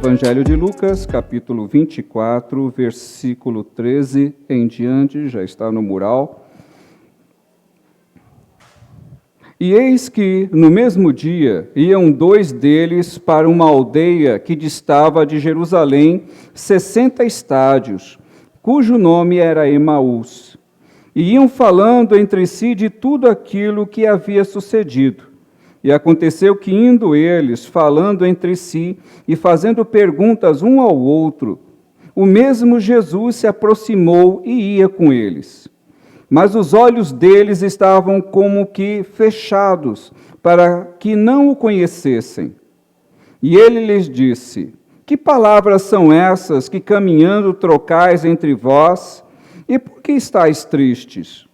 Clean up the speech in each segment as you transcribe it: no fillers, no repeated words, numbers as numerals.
Evangelho de Lucas, capítulo 24, versículo 13 em diante, já está no mural. E eis que, no mesmo dia, iam dois deles para uma aldeia que distava de Jerusalém 60 estádios, cujo nome era Emaús. E iam falando entre si de tudo aquilo que havia sucedido. E aconteceu que, indo eles, falando entre si e fazendo perguntas um ao outro, o mesmo Jesus se aproximou e ia com eles. Mas os olhos deles estavam como que fechados, para que não o conhecessem. E ele lhes disse: Que palavras são essas que caminhando trocais entre vós? E por que estáis tristes?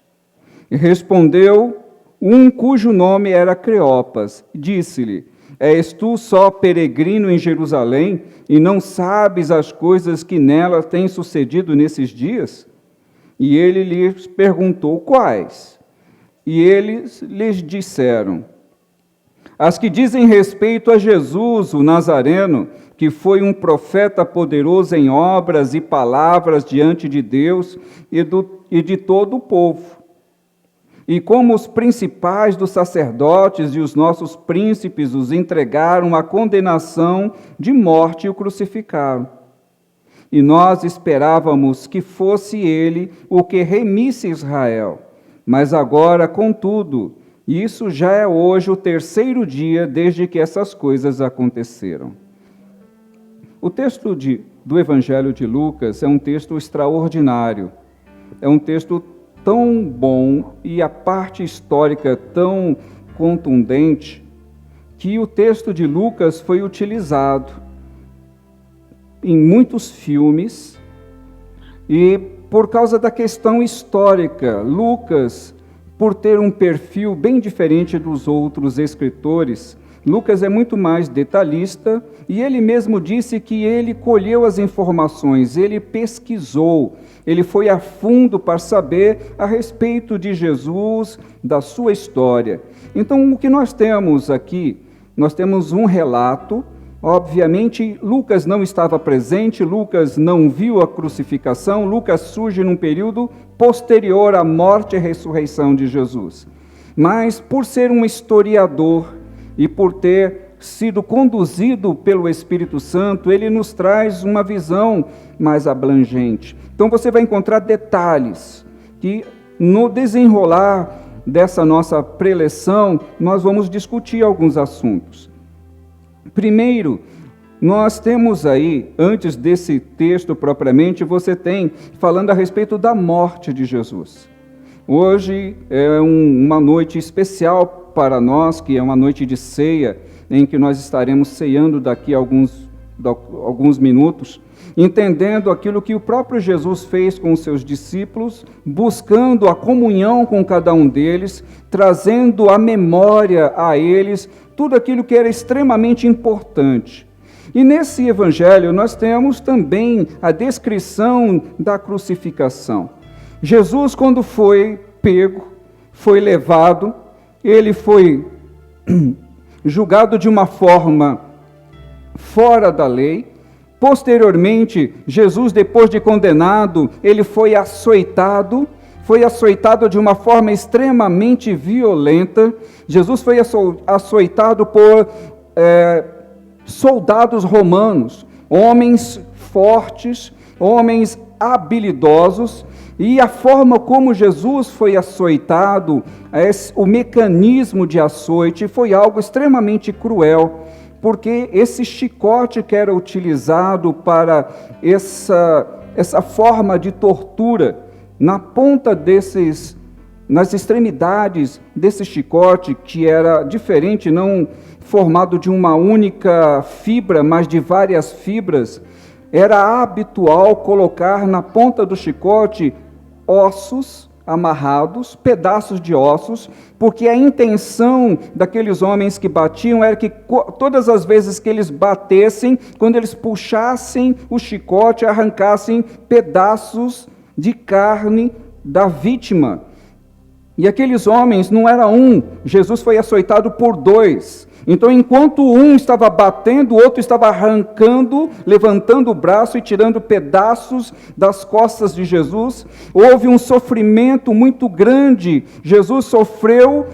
E respondeu um cujo nome era Cleopas, disse-lhe: És tu só peregrino em Jerusalém, e não sabes as coisas que nela têm sucedido nesses dias? E ele lhes perguntou: Quais? E eles lhes disseram: As que dizem respeito a Jesus, o Nazareno, que foi um profeta poderoso em obras e palavras diante de Deus e de todo o povo. E como os principais dos sacerdotes e os nossos príncipes os entregaram à condenação de morte e o crucificaram. E nós esperávamos que fosse ele o que remisse Israel. Mas agora, contudo, isso já é hoje o terceiro dia desde que essas coisas aconteceram. O texto do Evangelho de Lucas é um texto extraordinário. É um texto tão bom e a parte histórica tão contundente que o texto de Lucas foi utilizado em muitos filmes, e por causa da questão histórica, Lucas, por ter um perfil bem diferente dos outros escritores, Lucas é muito mais detalhista, e ele mesmo disse que ele colheu as informações, ele pesquisou, ele foi a fundo para saber a respeito de Jesus, da sua história. Então, o que nós temos aqui, nós temos um relato. Obviamente, Lucas não estava presente, Lucas não viu a crucificação, Lucas surge num período posterior à morte e ressurreição de Jesus. Mas, por ser um historiador e por ter sido conduzido pelo Espírito Santo, ele nos traz uma visão mais abrangente. Então, você vai encontrar detalhes que, no desenrolar dessa nossa preleção, nós vamos discutir alguns assuntos. Primeiro, nós temos aí, antes desse texto propriamente, você tem falando a respeito da morte de Jesus. Hoje é uma noite especial para nós, que é uma noite de ceia, em que nós estaremos ceando daqui a alguns minutos, entendendo aquilo que o próprio Jesus fez com os seus discípulos, buscando a comunhão com cada um deles, trazendo à memória a eles tudo aquilo que era extremamente importante. E nesse evangelho nós temos também a descrição da crucificação. Jesus, quando foi pego, foi levado, ele foi julgado de uma forma fora da lei. Posteriormente, Jesus, depois de condenado, ele foi açoitado de uma forma extremamente violenta. Jesus foi açoitado por soldados romanos, homens fortes, homens habilidosos, e a forma como Jesus foi açoitado, o mecanismo de açoite, foi algo extremamente cruel, porque esse chicote que era utilizado para essa forma de tortura, na ponta nas extremidades desse chicote, que era diferente, não formado de uma única fibra, mas de várias fibras, era habitual colocar na ponta do chicote ossos amarrados, pedaços de ossos, porque a intenção daqueles homens que batiam era que todas as vezes que eles batessem, quando eles puxassem o chicote, arrancassem pedaços de carne da vítima. E aqueles homens não era um, Jesus foi açoitado por dois. Então, enquanto um estava batendo, o outro estava arrancando, levantando o braço e tirando pedaços das costas de Jesus. Houve um sofrimento muito grande. Jesus sofreu,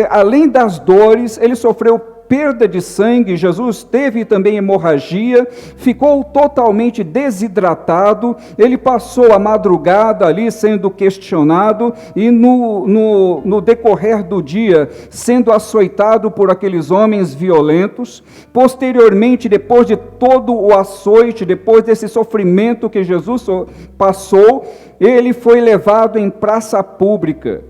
além das dores, ele sofreu perda de sangue. Jesus teve também hemorragia, ficou totalmente desidratado. Ele passou a madrugada ali sendo questionado e no decorrer do dia sendo açoitado por aqueles homens violentos. Posteriormente, depois de todo o açoite, depois desse sofrimento que Jesus passou, ele foi levado em praça pública.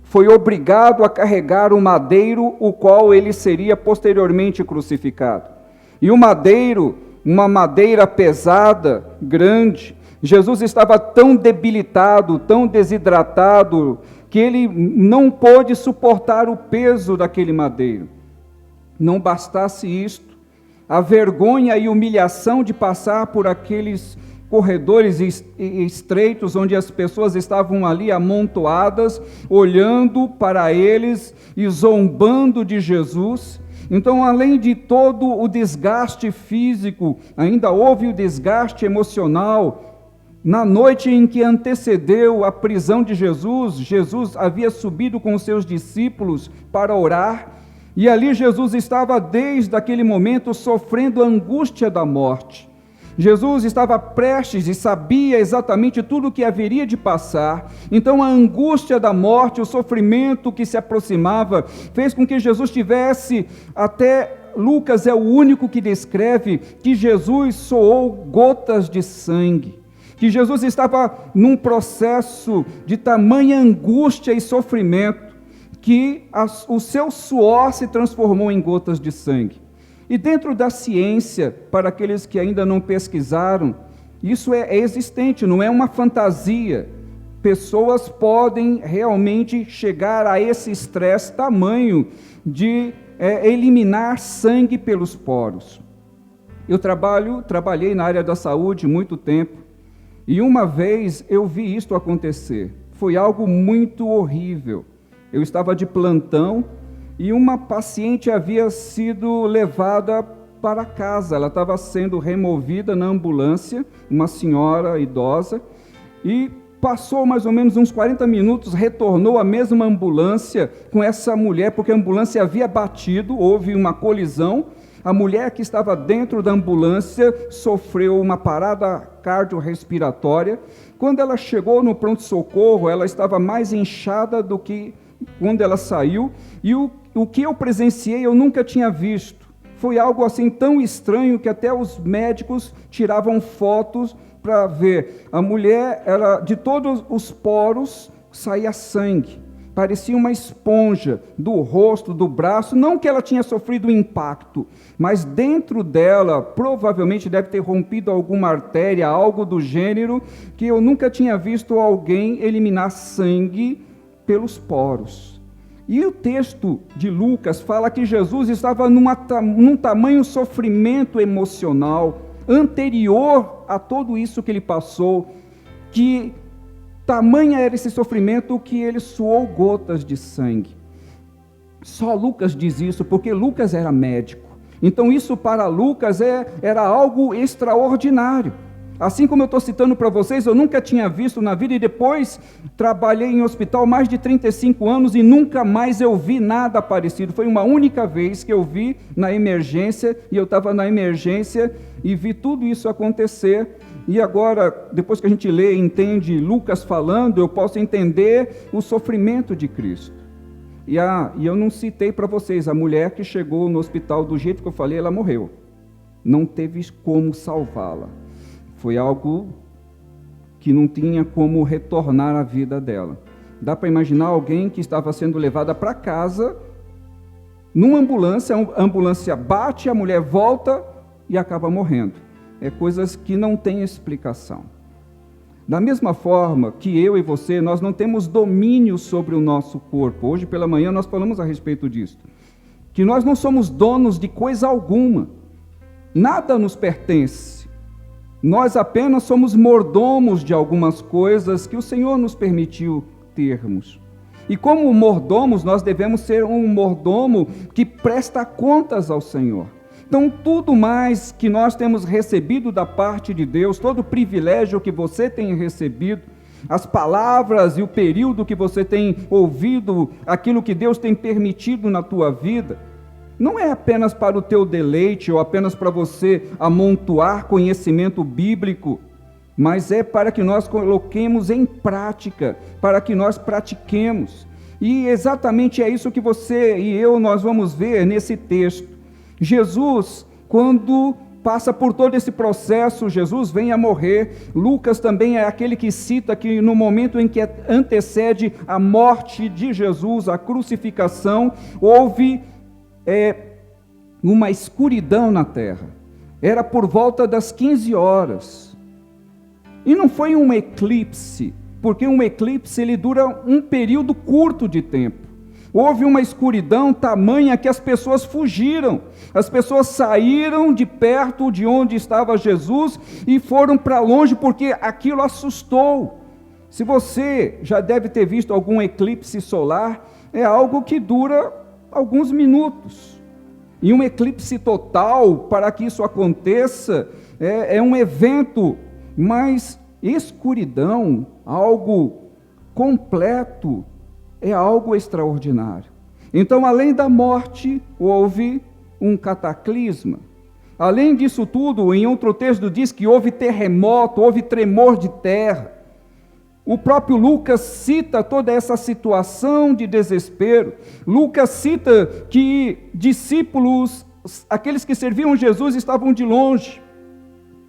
Foi obrigado a carregar o madeiro, o qual ele seria posteriormente crucificado. E o madeiro, uma madeira pesada, grande, Jesus estava tão debilitado, tão desidratado, que ele não pôde suportar o peso daquele madeiro. Não bastasse isto, a vergonha e humilhação de passar por aqueles corredores estreitos, onde as pessoas estavam ali amontoadas, olhando para eles e zombando de Jesus. Então, além de todo o desgaste físico, ainda houve o desgaste emocional. Na noite em que antecedeu a prisão de Jesus, Jesus havia subido com os seus discípulos para orar, e ali Jesus estava desde aquele momento sofrendo a angústia da morte. Jesus estava prestes e sabia exatamente tudo o que haveria de passar. Então a angústia da morte, o sofrimento que se aproximava, fez com que Jesus tivesse, até Lucas é o único que descreve, que Jesus suou gotas de sangue. Que Jesus estava num processo de tamanha angústia e sofrimento, que o seu suor se transformou em gotas de sangue. E dentro da ciência, para aqueles que ainda não pesquisaram, isso é existente, não é uma fantasia. Pessoas podem realmente chegar a esse estresse tamanho de eliminar sangue pelos poros. Eu trabalhei na área da saúde muito tempo, e uma vez eu vi isto acontecer. Foi algo muito horrível. Eu estava de plantão, e uma paciente havia sido levada para casa. Ela estava sendo removida na ambulância, uma senhora idosa, e passou mais ou menos uns 40 minutos, retornou a mesma ambulância com essa mulher, porque a ambulância havia batido, houve uma colisão. A mulher que estava dentro da ambulância sofreu uma parada cardiorrespiratória. Quando ela chegou no pronto-socorro, ela estava mais inchada do que quando ela saiu, e o que eu presenciei eu nunca tinha visto. Foi algo assim tão estranho que até os médicos tiravam fotos para ver. A mulher, de todos os poros saía sangue, parecia uma esponja do rosto, do braço. Não que ela tinha sofrido um impacto, mas dentro dela provavelmente deve ter rompido alguma artéria, algo do gênero, que eu nunca tinha visto alguém eliminar sangue pelos poros. E o texto de Lucas fala que Jesus estava num tamanho sofrimento emocional anterior a tudo isso que ele passou, que tamanha era esse sofrimento que ele suou gotas de sangue. Só Lucas diz isso, porque Lucas era médico. Então isso para Lucas era algo extraordinário. Assim como eu estou citando para vocês, eu nunca tinha visto na vida, e depois trabalhei em hospital mais de 35 anos e nunca mais eu vi nada parecido. Foi uma única vez que eu vi na emergência, e eu estava na emergência e vi tudo isso acontecer. E agora, depois que a gente lê e entende Lucas falando, eu posso entender o sofrimento de Cristo. E eu não citei para vocês, a mulher que chegou no hospital do jeito que eu falei, ela morreu. Não teve como salvá-la. Foi algo que não tinha como retornar à vida dela. Dá para imaginar alguém que estava sendo levada para casa, numa ambulância, a ambulância bate, a mulher volta e acaba morrendo. É coisas que não têm explicação. Da mesma forma que eu e você, nós não temos domínio sobre o nosso corpo. Hoje pela manhã nós falamos a respeito disso. Que nós não somos donos de coisa alguma. Nada nos pertence. Nós apenas somos mordomos de algumas coisas que o Senhor nos permitiu termos. E como mordomos, nós devemos ser um mordomo que presta contas ao Senhor. Então, tudo mais que nós temos recebido da parte de Deus, todo o privilégio que você tem recebido, as palavras e o período que você tem ouvido, aquilo que Deus tem permitido na tua vida, não é apenas para o teu deleite ou apenas para você amontoar conhecimento bíblico, mas é para que nós coloquemos em prática, para que nós pratiquemos. E exatamente é isso que você e eu nós vamos ver nesse texto. Jesus, quando passa por todo esse processo, Jesus vem a morrer. Lucas também é aquele que cita que no momento em que antecede a morte de Jesus, a crucificação, houve uma escuridão na terra. Era por volta das 15 horas. E não foi um eclipse, porque um eclipse ele dura um período curto de tempo. Houve uma escuridão tamanha que as pessoas fugiram. As pessoas saíram de perto de onde estava Jesus e foram para longe porque aquilo assustou. Se você já deve ter visto algum eclipse solar, é algo que dura alguns minutos. E um eclipse total, para que isso aconteça, é um evento, mas escuridão, algo completo, é algo extraordinário. Então, além da morte, houve um cataclisma. Além disso tudo, em outro texto diz que houve terremoto, houve tremor de terra. O próprio Lucas cita toda essa situação de desespero. Lucas cita que discípulos, aqueles que serviam Jesus, estavam de longe.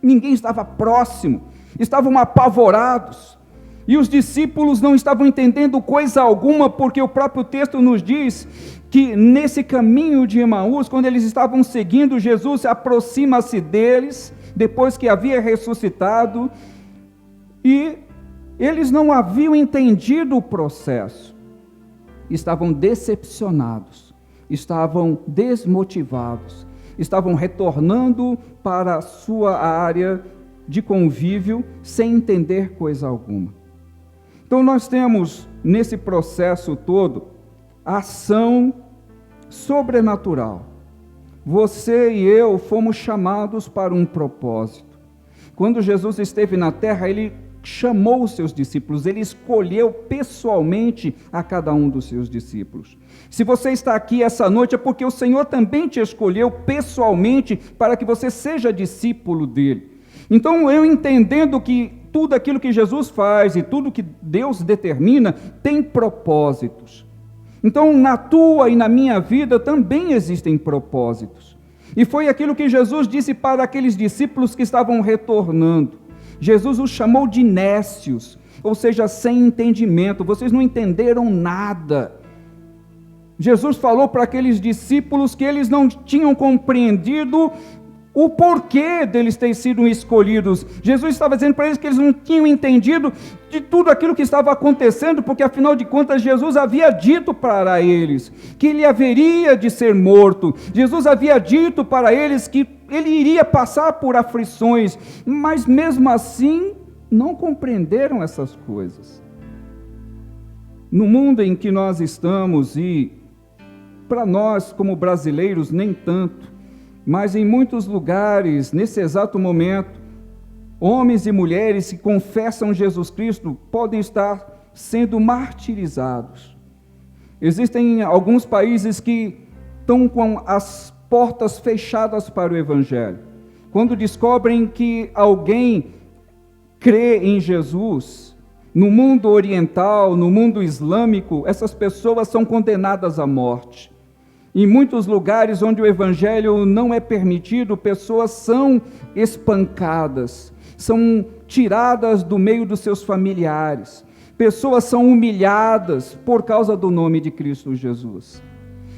Ninguém estava próximo, estavam apavorados. E os discípulos não estavam entendendo coisa alguma, porque o próprio texto nos diz que nesse caminho de Emaús, quando eles estavam seguindo, Jesus aproxima-se deles, depois que havia ressuscitado, e eles não haviam entendido o processo. Estavam decepcionados, estavam desmotivados, estavam retornando para a sua área de convívio sem entender coisa alguma. Então nós temos nesse processo todo ação sobrenatural. Você e eu fomos chamados para um propósito. Quando Jesus esteve na terra, ele chamou os seus discípulos, ele escolheu pessoalmente a cada um dos seus discípulos. Se você está aqui essa noite é porque o Senhor também te escolheu pessoalmente para que você seja discípulo dele. Então eu entendendo que tudo aquilo que Jesus faz e tudo que Deus determina tem propósitos. Então, na tua e na minha vida também existem propósitos. E foi aquilo que Jesus disse para aqueles discípulos que estavam retornando. Jesus os chamou de nécios, ou seja, sem entendimento. Vocês não entenderam nada. Jesus falou para aqueles discípulos que eles não tinham compreendido o porquê deles terem sido escolhidos. Jesus estava dizendo para eles que eles não tinham entendido de tudo aquilo que estava acontecendo, porque afinal de contas Jesus havia dito para eles que ele haveria de ser morto. Jesus havia dito para eles que ele iria passar por aflições, mas mesmo assim não compreenderam essas coisas. No mundo em que nós estamos, e para nós como brasileiros nem tanto, mas em muitos lugares, nesse exato momento, homens e mulheres que confessam Jesus Cristo podem estar sendo martirizados. Existem alguns países que estão com as portas fechadas para o Evangelho. Quando descobrem que alguém crê em Jesus, no mundo oriental, no mundo islâmico, essas pessoas são condenadas à morte. Em muitos lugares onde o evangelho não é permitido, pessoas são espancadas, são tiradas do meio dos seus familiares, pessoas são humilhadas por causa do nome de Cristo Jesus.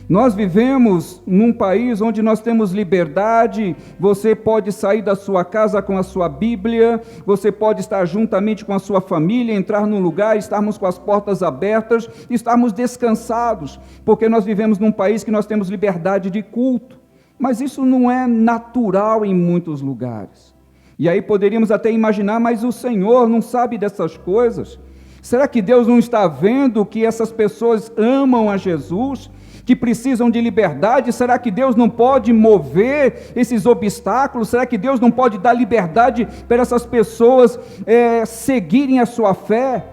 Nós vivemos num país onde nós temos liberdade, você pode sair da sua casa com a sua Bíblia, você pode estar juntamente com a sua família, entrar num lugar, estarmos com as portas abertas, estarmos descansados, porque nós vivemos num país que nós temos liberdade de culto, mas isso não é natural em muitos lugares. E aí poderíamos até imaginar, mas o Senhor não sabe dessas coisas. Será que Deus não está vendo que essas pessoas amam a Jesus, que precisam de liberdade? Será que Deus não pode mover esses obstáculos? Será que Deus não pode dar liberdade para essas pessoas seguirem a sua fé?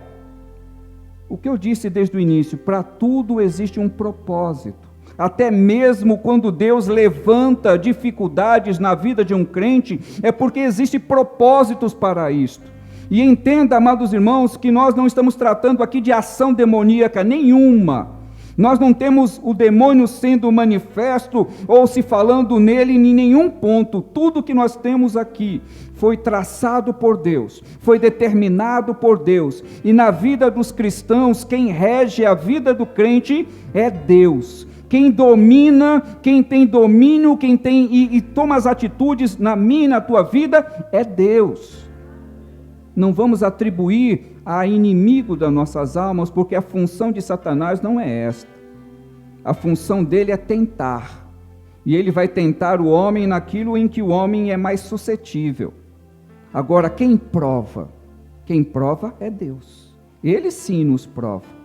O que eu disse desde o início, para tudo existe um propósito. Até mesmo quando Deus levanta dificuldades na vida de um crente, é porque existem propósitos para isto. E entenda, amados irmãos, que nós não estamos tratando aqui de ação demoníaca nenhuma. Nós não temos o demônio sendo manifesto ou se falando nele em nenhum ponto. Tudo que nós temos aqui foi traçado por Deus, foi determinado por Deus. E na vida dos cristãos, quem rege a vida do crente é Deus. Quem domina, quem tem domínio, quem tem e toma as atitudes na minha e na tua vida é Deus. Não vamos atribuir a inimigo das nossas almas, porque a função de Satanás não é esta. A função dele é tentar. E ele vai tentar o homem naquilo em que o homem é mais suscetível. Agora, quem prova? Quem prova é Deus. Ele sim nos prova.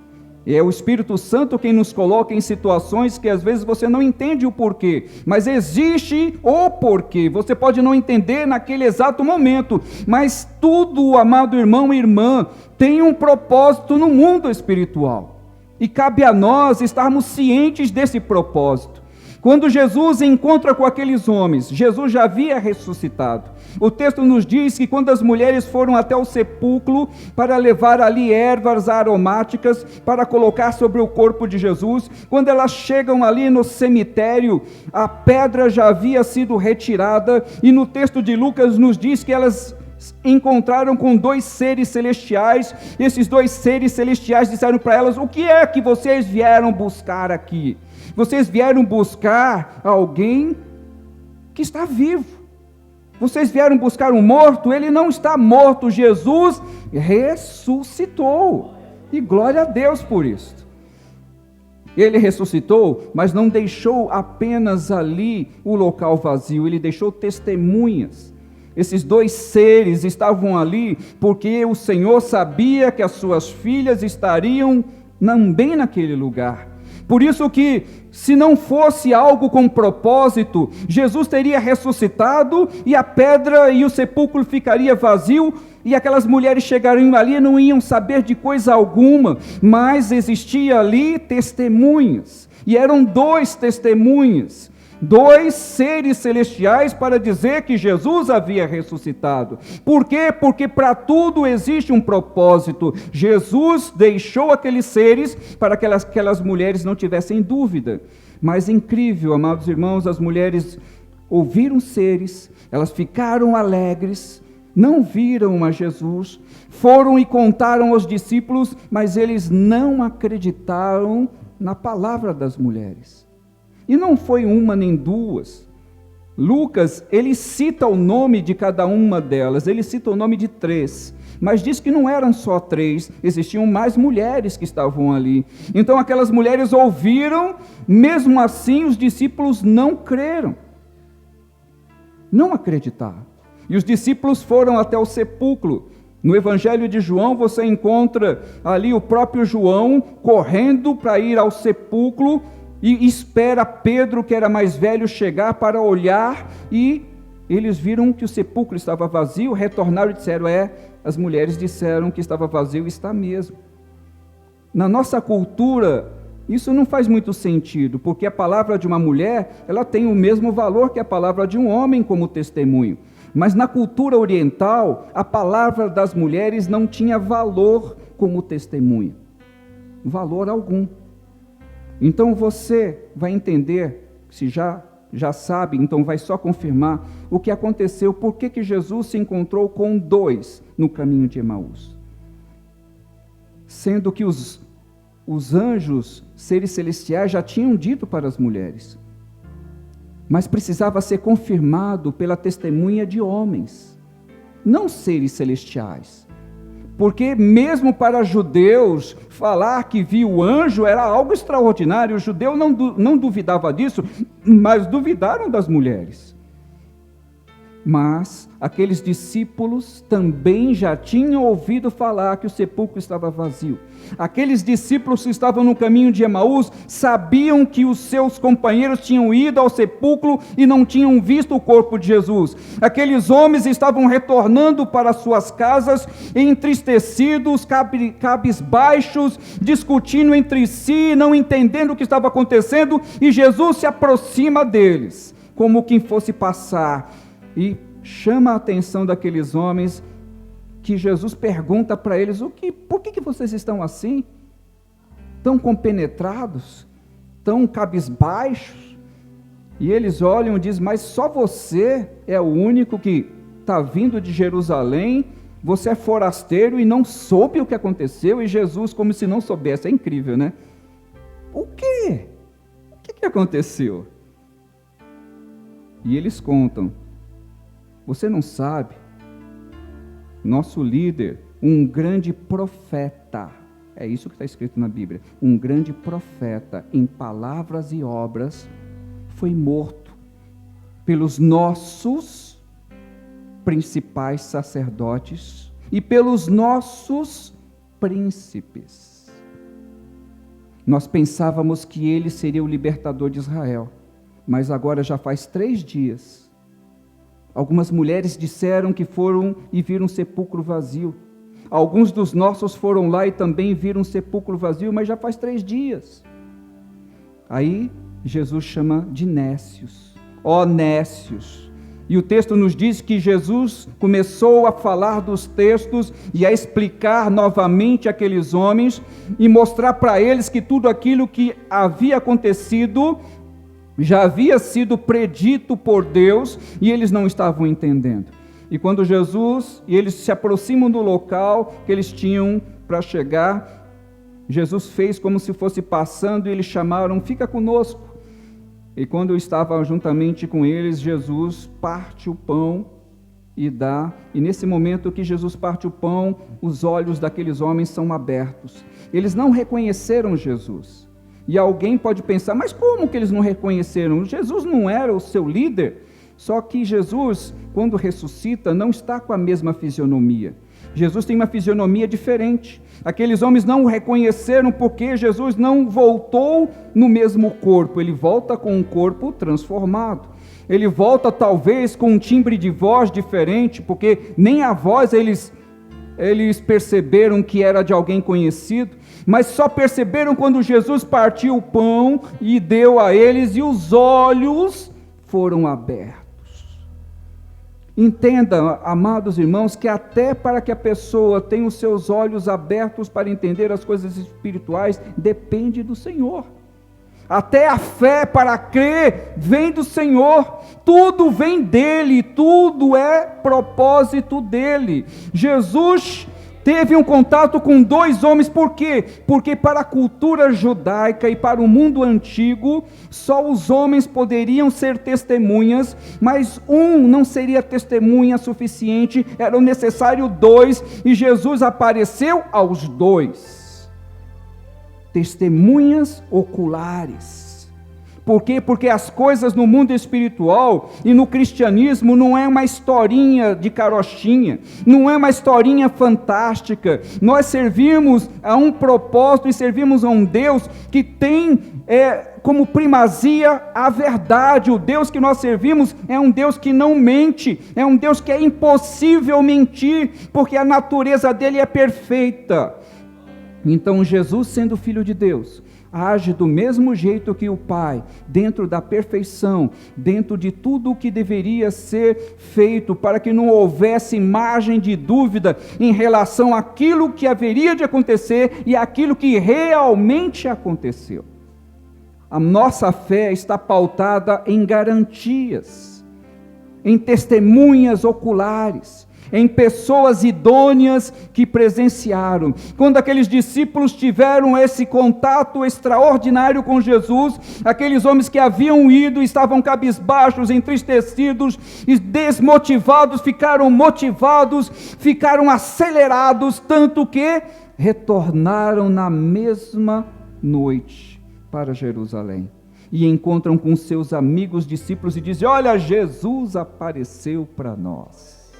E é o Espírito Santo quem nos coloca em situações que às vezes você não entende o porquê, mas existe o porquê. Você pode não entender naquele exato momento, mas tudo, amado irmão e irmã, tem um propósito no mundo espiritual. E cabe a nós estarmos cientes desse propósito. Quando Jesus encontra com aqueles homens, Jesus já havia ressuscitado. O texto nos diz que quando as mulheres foram até o sepulcro para levar ali ervas aromáticas para colocar sobre o corpo de Jesus, quando elas chegam ali no cemitério, a pedra já havia sido retirada, e no texto de Lucas nos diz que elas encontraram com 2 seres celestiais. Esses 2 seres celestiais disseram para elas: o que é que vocês vieram buscar aqui? Vocês vieram buscar alguém que está vivo. Vocês vieram buscar um morto? Ele não está morto. Jesus ressuscitou. E glória a Deus por isso. Ele ressuscitou, mas não deixou apenas ali o local vazio. Ele deixou testemunhas. Esses 2 seres estavam ali porque o Senhor sabia que as suas filhas estariam também naquele lugar. Por isso que, se não fosse algo com propósito, Jesus teria ressuscitado e a pedra e o sepulcro ficaria vazio, e aquelas mulheres chegariam ali e não iam saber de coisa alguma, mas existia ali testemunhas, e eram 2 testemunhas. 2 seres celestiais para dizer que Jesus havia ressuscitado. Por quê? Porque para tudo existe um propósito. Jesus deixou aqueles seres para que aquelas mulheres não tivessem dúvida. Mas incrível, amados irmãos, as mulheres ouviram seres, elas ficaram alegres, não viram a Jesus, foram e contaram aos discípulos, mas eles não acreditaram na palavra das mulheres. E não foi uma nem 2. Lucas, ele cita o nome de cada uma delas, ele cita o nome de 3, mas diz que não eram só 3, existiam mais mulheres que estavam ali. Então aquelas mulheres ouviram, mesmo assim os discípulos não creram, não acreditaram. E os discípulos foram até o sepulcro. No Evangelho de João você encontra ali o próprio João correndo para ir ao sepulcro, e espera Pedro, que era mais velho, chegar para olhar, e eles viram que o sepulcro estava vazio, retornaram e disseram: as mulheres disseram que estava vazio, e está mesmo. Na nossa cultura, isso não faz muito sentido, porque a palavra de uma mulher, ela tem o mesmo valor que a palavra de um homem como testemunho. Mas na cultura oriental, a palavra das mulheres não tinha valor como testemunho. Valor algum. Então você vai entender, se já sabe, então vai só confirmar o que aconteceu, por que Jesus se encontrou com 2 no caminho de Emaús. Sendo que os anjos, seres celestiais, já tinham dito para as mulheres, mas precisava ser confirmado pela testemunha de homens, não seres celestiais. Porque mesmo para judeus, falar que viu o anjo era algo extraordinário. O judeu não duvidava disso, mas duvidaram das mulheres. Mas aqueles discípulos também já tinham ouvido falar que o sepulcro estava vazio. Aqueles discípulos que estavam no caminho de Emaús sabiam que os seus companheiros tinham ido ao sepulcro e não tinham visto o corpo de Jesus. Aqueles homens estavam retornando para suas casas entristecidos, cabisbaixos, discutindo entre si, não entendendo o que estava acontecendo, e Jesus se aproxima deles, como quem fosse passar, e chama a atenção daqueles homens, que Jesus pergunta para eles: por que vocês estão assim? Tão compenetrados? Tão cabisbaixos? E eles olham e dizem: mas só você é o único que está vindo de Jerusalém, você é forasteiro e não soube o que aconteceu. E Jesus, como se não soubesse, é incrível, né? O quê? O que aconteceu? E eles contam: você não sabe, nosso líder, um grande profeta, é isso que está escrito na Bíblia, um grande profeta em palavras e obras, foi morto pelos nossos principais sacerdotes e pelos nossos príncipes. Nós pensávamos que ele seria o libertador de Israel, mas agora já faz 3 dias. Algumas mulheres disseram que foram e viram um sepulcro vazio. Alguns dos nossos foram lá e também viram um sepulcro vazio, mas já faz 3 dias. Aí Jesus chama de nécios. Ó nécios! E o texto nos diz que Jesus começou a falar dos textos e a explicar novamente aqueles homens e mostrar para eles que tudo aquilo que havia acontecido já havia sido predito por Deus e eles não estavam entendendo. E quando eles se aproximam do local que eles tinham para chegar, Jesus fez como se fosse passando e eles chamaram: fica conosco. E quando eu estava juntamente com eles, Jesus parte o pão e dá. E nesse momento que Jesus parte o pão, os olhos daqueles homens são abertos. Eles não reconheceram Jesus. E alguém pode pensar: mas como que eles não reconheceram? Jesus não era o seu líder? Só que Jesus, quando ressuscita, não está com a mesma fisionomia. Jesus tem uma fisionomia diferente. Aqueles homens não o reconheceram porque Jesus não voltou no mesmo corpo. Ele volta com um corpo transformado. Ele volta talvez com um timbre de voz diferente, porque nem a voz eles perceberam que era de alguém conhecido, mas só perceberam quando Jesus partiu o pão e deu a eles, e os olhos foram abertos. Entenda, amados irmãos, que até para que a pessoa tenha os seus olhos abertos para entender as coisas espirituais, depende do Senhor. Até a fé para crer vem do Senhor, tudo vem dele, tudo é propósito dele. Jesus teve um contato com 2 homens, por quê? Porque para a cultura judaica e para o mundo antigo, só os homens poderiam ser testemunhas, mas um não seria testemunha suficiente, era necessário 2, e Jesus apareceu aos 2. Testemunhas oculares. Por quê? Porque as coisas no mundo espiritual e no cristianismo não é uma historinha de carochinha, não é uma historinha fantástica. Nós servimos a um propósito e servimos a um Deus que tem como primazia a verdade. O Deus que nós servimos é um Deus que não mente, é um Deus que é impossível mentir, porque a natureza dele é perfeita. Então Jesus, sendo Filho de Deus, age do mesmo jeito que o Pai, dentro da perfeição, dentro de tudo o que deveria ser feito, para que não houvesse margem de dúvida em relação àquilo que haveria de acontecer e àquilo que realmente aconteceu. A nossa fé está pautada em garantias, em testemunhas oculares, em pessoas idôneas que presenciaram. Quando aqueles discípulos tiveram esse contato extraordinário com Jesus, aqueles homens que haviam ido, estavam cabisbaixos, entristecidos e desmotivados, ficaram motivados, ficaram acelerados, tanto que retornaram na mesma noite para Jerusalém. e encontram com seus amigos discípulos e dizem: olha, Jesus apareceu para nós.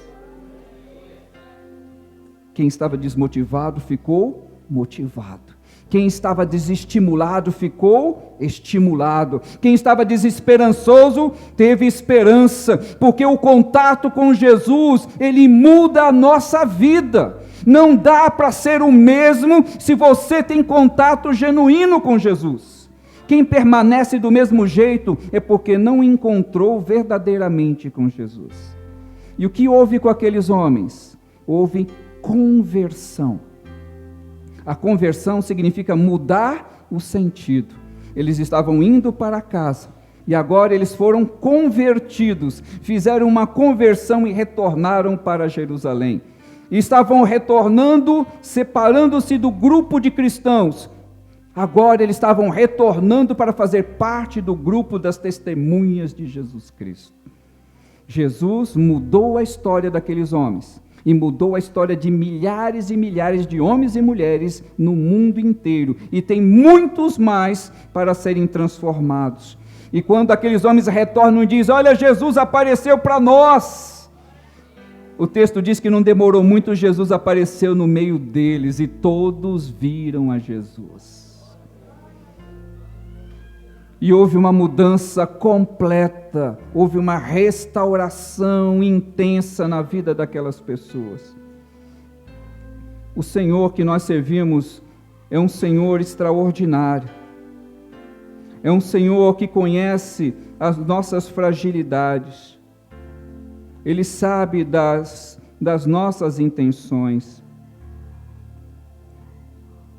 Quem estava desmotivado ficou motivado. Quem estava desestimulado ficou estimulado. Quem estava desesperançoso teve esperança, porque o contato com Jesus, ele muda a nossa vida. Não dá para ser o mesmo se você tem contato genuíno com Jesus. Quem permanece do mesmo jeito é porque não encontrou verdadeiramente com Jesus. E o que houve com aqueles homens? Houve conversão. A conversão significa mudar o sentido. Eles estavam indo para casa e agora eles foram convertidos, fizeram uma conversão e retornaram para Jerusalém. E estavam retornando, separando-se do grupo de cristãos. Agora eles estavam retornando para fazer parte do grupo das testemunhas de Jesus Cristo. Jesus mudou a história daqueles homens. E mudou a história de milhares e milhares de homens e mulheres no mundo inteiro. E tem muitos mais para serem transformados. E quando aqueles homens retornam e dizem: olha, Jesus apareceu para nós. O texto diz que não demorou muito, Jesus apareceu no meio deles e todos viram a Jesus. E houve uma mudança completa, houve uma restauração intensa na vida daquelas pessoas. O Senhor que nós servimos é um Senhor extraordinário. É um Senhor que conhece as nossas fragilidades. Ele sabe das nossas intenções.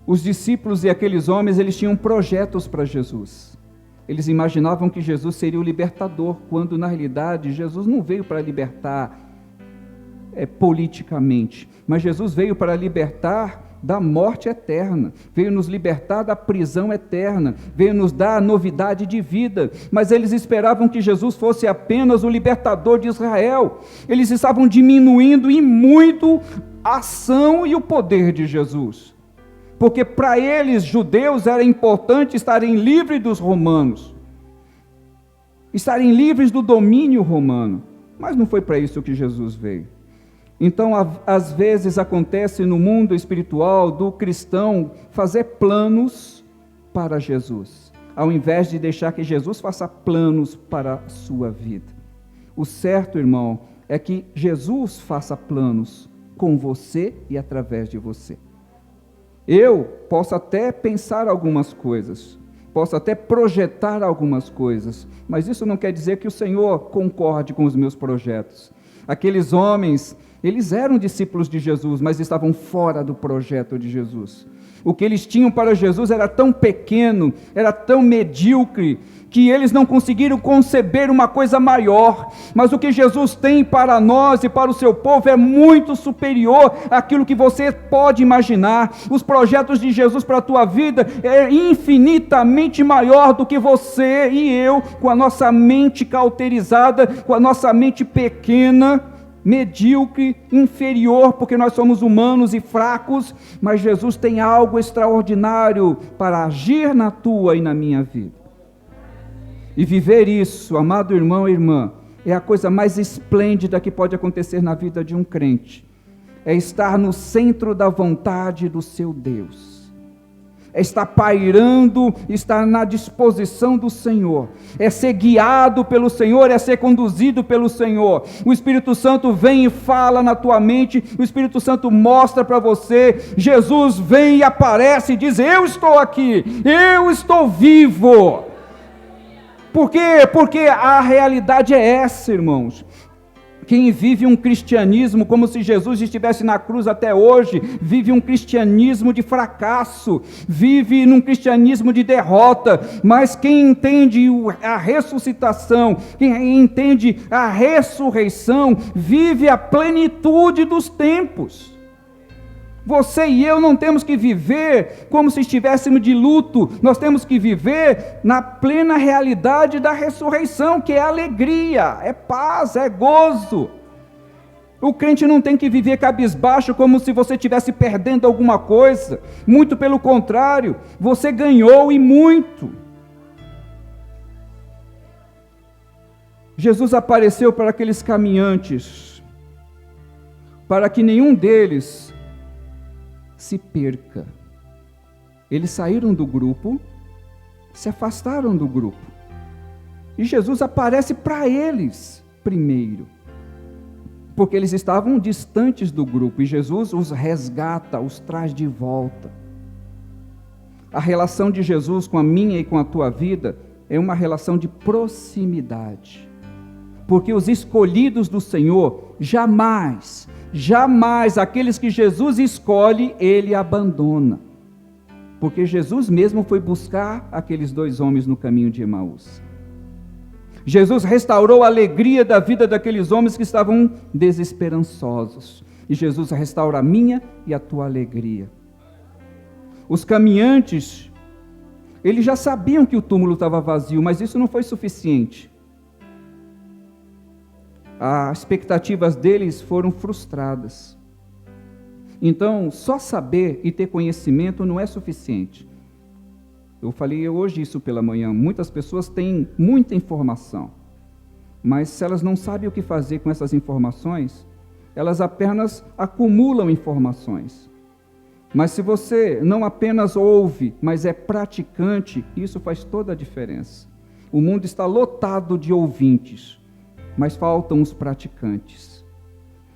Os discípulos e aqueles homens, eles tinham projetos para Jesus. Eles imaginavam que Jesus seria o libertador, quando na realidade Jesus não veio para libertar politicamente, mas Jesus veio para libertar da morte eterna, veio nos libertar da prisão eterna, veio nos dar a novidade de vida. Mas eles esperavam que Jesus fosse apenas o libertador de Israel. Eles estavam diminuindo em muito a ação e o poder de Jesus. Porque para eles, judeus, era importante estarem livres dos romanos, estarem livres do domínio romano, mas não foi para isso que Jesus veio. Então, às vezes acontece no mundo espiritual do cristão fazer planos para Jesus, ao invés de deixar que Jesus faça planos para a sua vida. O certo, irmão, é que Jesus faça planos com você e através de você. Eu posso até pensar algumas coisas, posso até projetar algumas coisas, mas isso não quer dizer que o Senhor concorde com os meus projetos. Aqueles homens, eles eram discípulos de Jesus, mas estavam fora do projeto de Jesus. O que eles tinham para Jesus era tão pequeno, era tão medíocre, que eles não conseguiram conceber uma coisa maior. Mas o que Jesus tem para nós e para o seu povo é muito superior àquilo que você pode imaginar. Os projetos de Jesus para a tua vida é infinitamente maior do que você e eu, com a nossa mente cauterizada, com a nossa mente pequena, medíocre, inferior, porque nós somos humanos e fracos, mas Jesus tem algo extraordinário para agir na tua e na minha vida. E viver isso, amado irmão e irmã, é a coisa mais esplêndida que pode acontecer na vida de um crente. É estar no centro da vontade do seu Deus. É estar pairando, estar na disposição do Senhor. É ser guiado pelo Senhor, é ser conduzido pelo Senhor. O Espírito Santo vem e fala na tua mente, o Espírito Santo mostra para você. Jesus vem e aparece e diz: eu estou aqui, eu estou vivo. Por quê? Porque a realidade é essa, irmãos. Quem vive um cristianismo como se Jesus estivesse na cruz até hoje, vive um cristianismo de fracasso, vive num cristianismo de derrota. Mas quem entende a ressuscitação, quem entende a ressurreição, vive a plenitude dos tempos. Você e eu não temos que viver como se estivéssemos de luto, nós temos que viver na plena realidade da ressurreição, que é alegria, é paz, é gozo. O crente não tem que viver cabisbaixo como se você estivesse perdendo alguma coisa, muito pelo contrário, você ganhou e muito. Jesus apareceu para aqueles caminhantes, para que nenhum deles se perca. Eles saíram do grupo, se afastaram do grupo. E Jesus aparece para eles primeiro, porque eles estavam distantes do grupo, e Jesus os resgata, os traz de volta. A relação de Jesus com a minha e com a tua vida é uma relação de proximidade, porque os escolhidos do Senhor, jamais aqueles que Jesus escolhe, Ele abandona, porque Jesus mesmo foi buscar aqueles 2 homens no caminho de Emaús. Jesus restaurou a alegria da vida daqueles homens que estavam desesperançosos, e Jesus restaura a minha e a tua alegria. Os caminhantes, eles já sabiam que o túmulo estava vazio, mas isso não foi suficiente. As expectativas deles foram frustradas. Então, só saber e ter conhecimento não é suficiente. Eu falei hoje isso pela manhã, muitas pessoas têm muita informação, mas se elas não sabem o que fazer com essas informações, elas apenas acumulam informações. Mas se você não apenas ouve, mas é praticante, isso faz toda a diferença. O mundo está lotado de ouvintes, mas faltam os praticantes.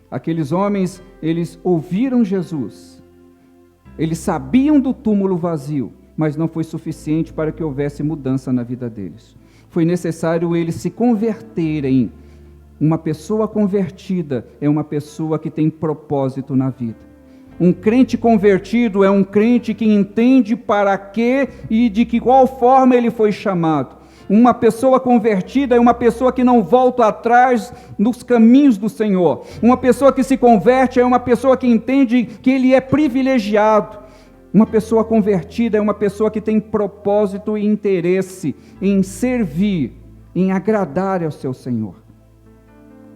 Aqueles homens, eles ouviram Jesus, eles sabiam do túmulo vazio, mas não foi suficiente para que houvesse mudança na vida deles. Foi necessário eles se converterem. Uma pessoa convertida é uma pessoa que tem propósito na vida. Um crente convertido é um crente que entende para quê e de que qual forma ele foi chamado. Uma pessoa convertida é uma pessoa que não volta atrás nos caminhos do Senhor. Uma pessoa que se converte é uma pessoa que entende que ele é privilegiado. Uma pessoa convertida é uma pessoa que tem propósito e interesse em servir, em agradar ao seu Senhor.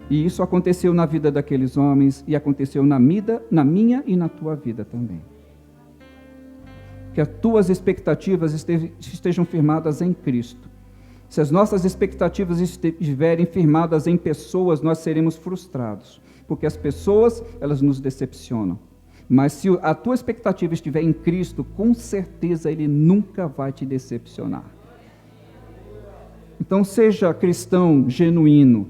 E isso aconteceu na vida daqueles homens e aconteceu na minha e na tua vida também. Que as tuas expectativas estejam firmadas em Cristo. Se as nossas expectativas estiverem firmadas em pessoas, nós seremos frustrados, porque as pessoas, elas nos decepcionam. Mas se a tua expectativa estiver em Cristo, com certeza Ele nunca vai te decepcionar. Então seja cristão genuíno,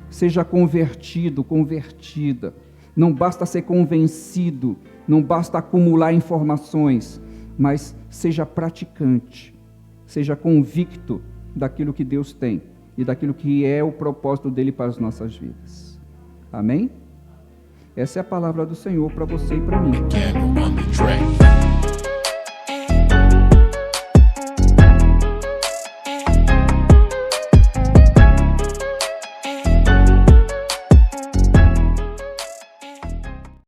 seja convertido, convertida. Não basta ser convencido, não basta acumular informações, mas seja praticante, seja convicto daquilo que Deus tem e daquilo que é o propósito dele para as nossas vidas. Amém? Essa é a palavra do Senhor para você e para mim.